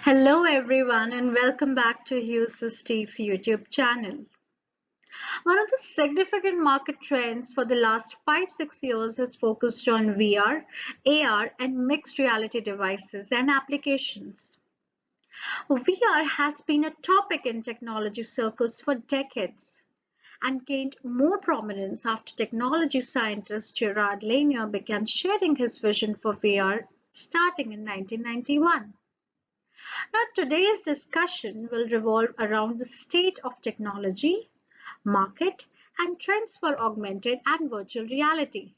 Hello everyone and welcome back to Hughes Steaks YouTube channel. One of the significant market trends for the last 5-6 years has focused on VR, AR and mixed reality devices and applications. VR has been a topic in technology circles for decades and gained more prominence after technology scientist Gerard Lanier began sharing his vision for VR starting in 1991. Now, today's discussion will revolve around the state of technology, market, and trends for augmented and virtual reality.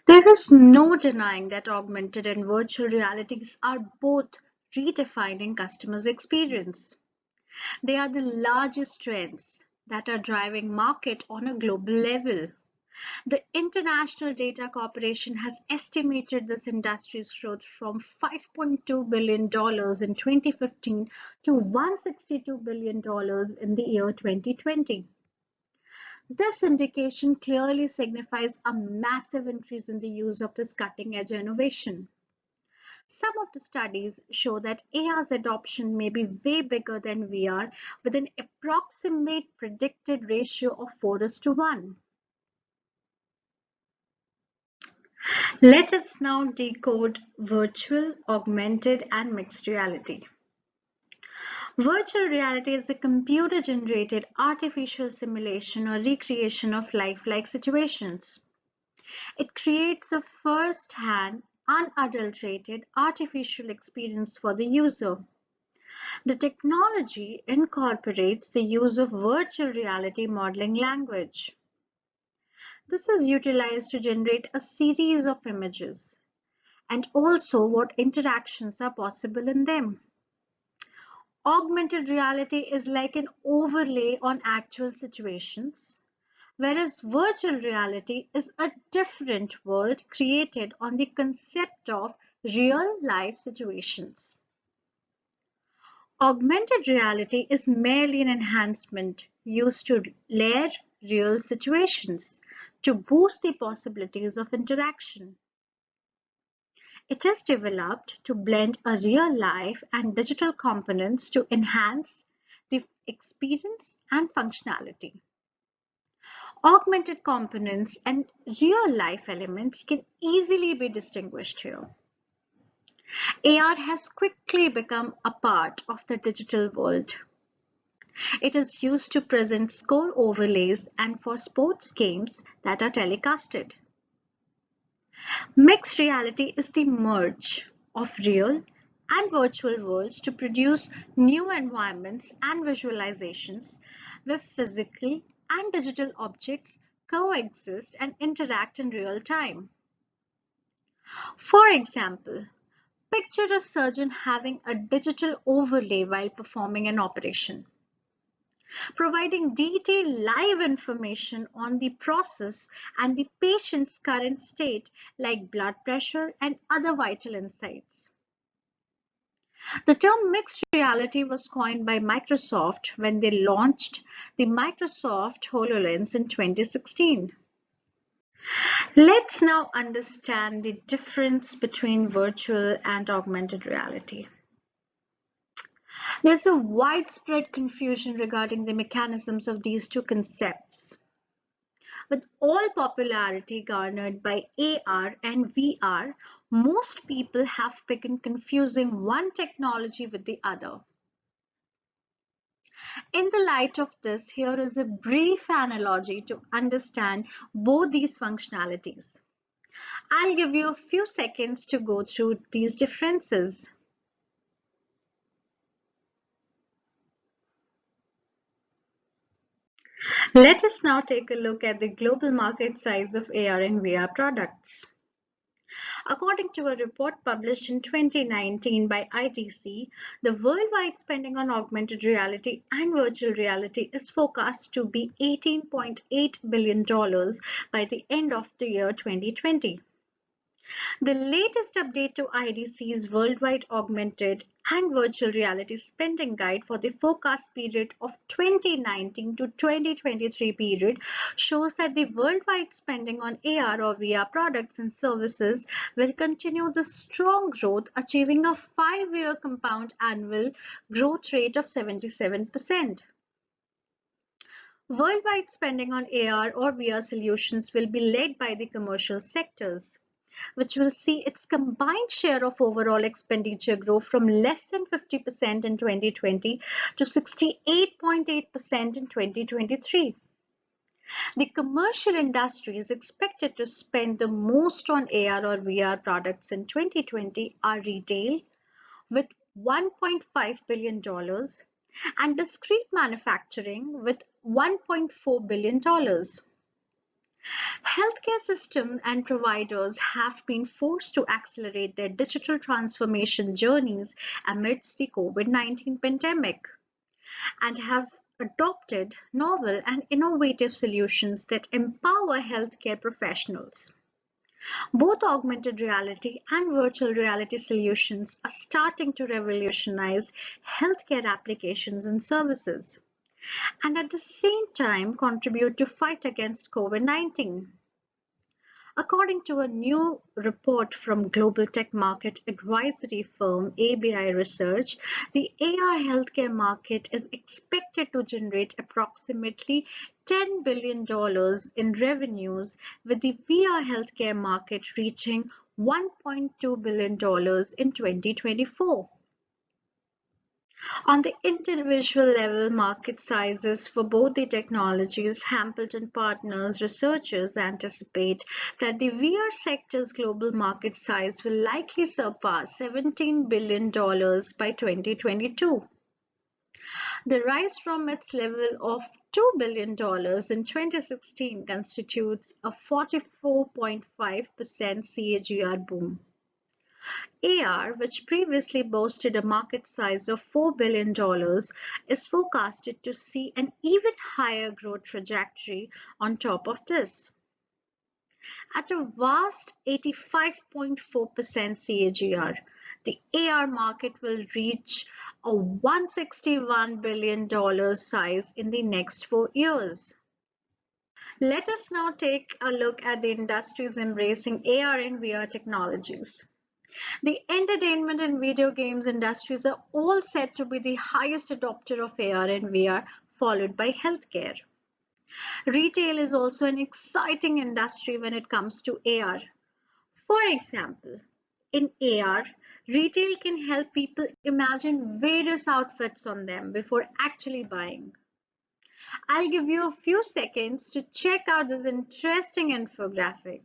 There is no denying that augmented and virtual realities are both redefining customers' experience. They are the largest trends that are driving market on a global level. The International Data Corporation has estimated this industry's growth from $5.2 billion in 2015 to $162 billion in the year 2020. This indication clearly signifies a massive increase in the use of this cutting-edge innovation. Some of the studies show that AR's adoption may be way bigger than VR with an approximate predicted ratio of 4:1. Let us now decode virtual, augmented, and mixed reality. Virtual reality is a computer-generated artificial simulation or recreation of lifelike situations. It creates a first-hand, unadulterated artificial experience for the user. The technology incorporates the use of virtual reality modeling language. This is utilized to generate a series of images and also what interactions are possible in them. Augmented reality is like an overlay on actual situations, whereas virtual reality is a different world created on the concept of real-life situations. Augmented reality is merely an enhancement used to layer real situations to boost the possibilities of interaction. It is developed to blend a real life and digital components to enhance the experience and functionality. Augmented components and real life elements can easily be distinguished here. AR has quickly become a part of the digital world. It is used to present score overlays and for sports games that are telecasted. Mixed reality is the merge of real and virtual worlds to produce new environments and visualizations where physical and digital objects coexist and interact in real time. For example, picture a surgeon having a digital overlay while performing an operation, providing detailed live information on the process and the patient's current state like blood pressure and other vital insights. The term mixed reality was coined by Microsoft when they launched the Microsoft HoloLens in 2016. Let's now understand the difference between virtual and augmented reality. There's a widespread confusion regarding the mechanisms of these two concepts. With all popularity garnered by AR and VR, most people have begun confusing one technology with the other. In the light of this, here is a brief analogy to understand both these functionalities. I'll give you a few seconds to go through these differences. Let us now take a look at the global market size of AR and VR products. According to a report published in 2019 by IDC, the worldwide spending on augmented reality and virtual reality is forecast to be $18.8 billion by the end of the year 2020. The latest update to IDC's worldwide augmented and virtual reality spending guide for the forecast period of 2019 to 2023 period shows that the worldwide spending on AR or VR products and services will continue the strong growth, achieving a 5-year compound annual growth rate of 77%. Worldwide spending on AR or VR solutions will be led by the commercial sectors, which will see its combined share of overall expenditure grow from less than 50% in 2020 to 68.8% in 2023. The commercial industry is expected to spend the most on AR or VR products in 2020 are retail with $1.5 billion and discrete manufacturing with $1.4 billion. Healthcare systems and providers have been forced to accelerate their digital transformation journeys amidst the COVID-19 pandemic and have adopted novel and innovative solutions that empower healthcare professionals. Both augmented reality and virtual reality solutions are starting to revolutionize healthcare applications and services, and at the same time contribute to fight against COVID-19. According to a new report from global tech market advisory firm ABI Research, the AR healthcare market is expected to generate approximately $10 billion in revenues, with the VR healthcare market reaching $1.2 billion in 2024. On the individual level, market sizes for both the technologies, Hambleton Partners researchers anticipate that the VR sector's global market size will likely surpass $17 billion by 2022. The rise from its level of $2 billion in 2016 constitutes a 44.5% CAGR boom. AR, which previously boasted a market size of $4 billion, is forecasted to see an even higher growth trajectory on top of this. At a vast 85.4% CAGR, the AR market will reach a $161 billion size in the next 4 years. Let us now take a look at the industries embracing AR and VR technologies. The entertainment and video games industries are all said to be the highest adopter of AR and VR, followed by healthcare. Retail is also an exciting industry when it comes to AR. For example, in AR, retail can help people imagine various outfits on them before actually buying. I'll give you a few seconds to check out this interesting infographic.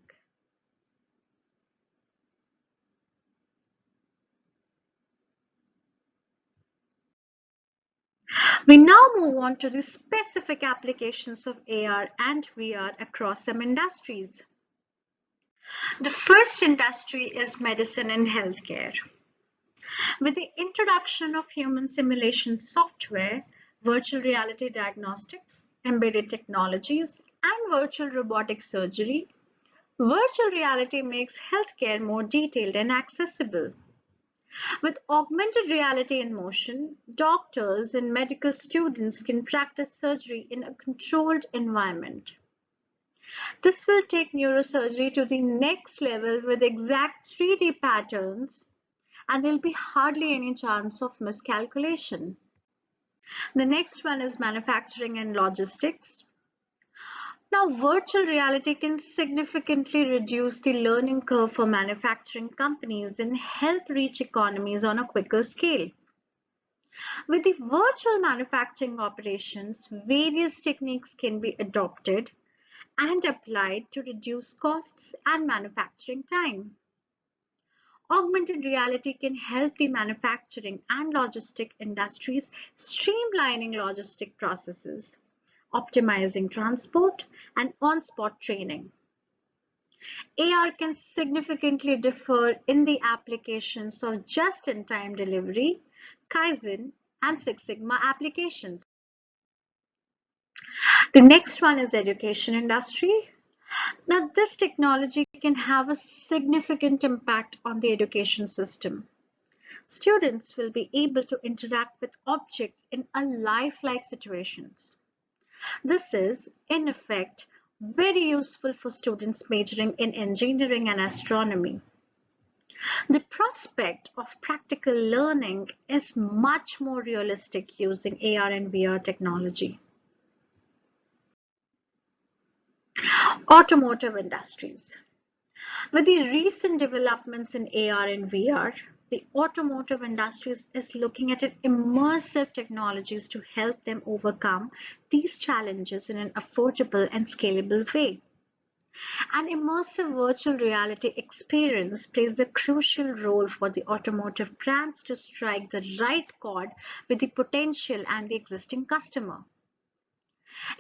We now move on to the specific applications of AR and VR across some industries. The first industry is medicine and healthcare. With the introduction of human simulation software, virtual reality diagnostics, embedded technologies, and virtual robotic surgery, virtual reality makes healthcare more detailed and accessible. With augmented reality in motion, doctors and medical students can practice surgery in a controlled environment. This will take neurosurgery to the next level with exact 3D patterns, and there'll be hardly any chance of miscalculation. The next one is manufacturing and logistics. Now, virtual reality can significantly reduce the learning curve for manufacturing companies and help reach economies on a quicker scale. With the virtual manufacturing operations, various techniques can be adopted and applied to reduce costs and manufacturing time. Augmented reality can help the manufacturing and logistic industries streamlining logistic processes, optimizing transport, and on-spot training. AR can significantly differ in the applications of just-in-time delivery, Kaizen, and Six Sigma applications. The next one is education industry. Now, this technology can have a significant impact on the education system. Students will be able to interact with objects in a lifelike situations. This is, in effect, very useful for students majoring in engineering and astronomy. The prospect of practical learning is much more realistic using AR and VR technology. Automotive industries. With the recent developments in AR and VR, the automotive industry is looking at immersive technologies to help them overcome these challenges in an affordable and scalable way. An immersive virtual reality experience plays a crucial role for the automotive brands to strike the right chord with the potential and the existing customer.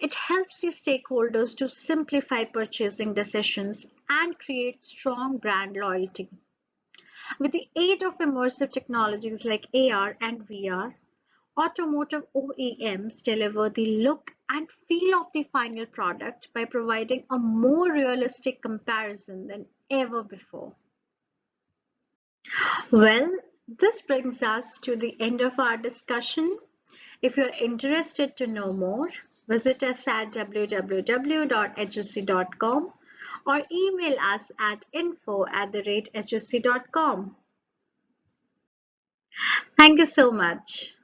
It helps the stakeholders to simplify purchasing decisions and create strong brand loyalty. With the aid of immersive technologies like AR and VR, automotive OEMs deliver the look and feel of the final product by providing a more realistic comparison than ever before. Well, this brings us to the end of our discussion. If you're interested to know more, visit us at www.hsc.com or email us at info@hsc.com. Thank you so much.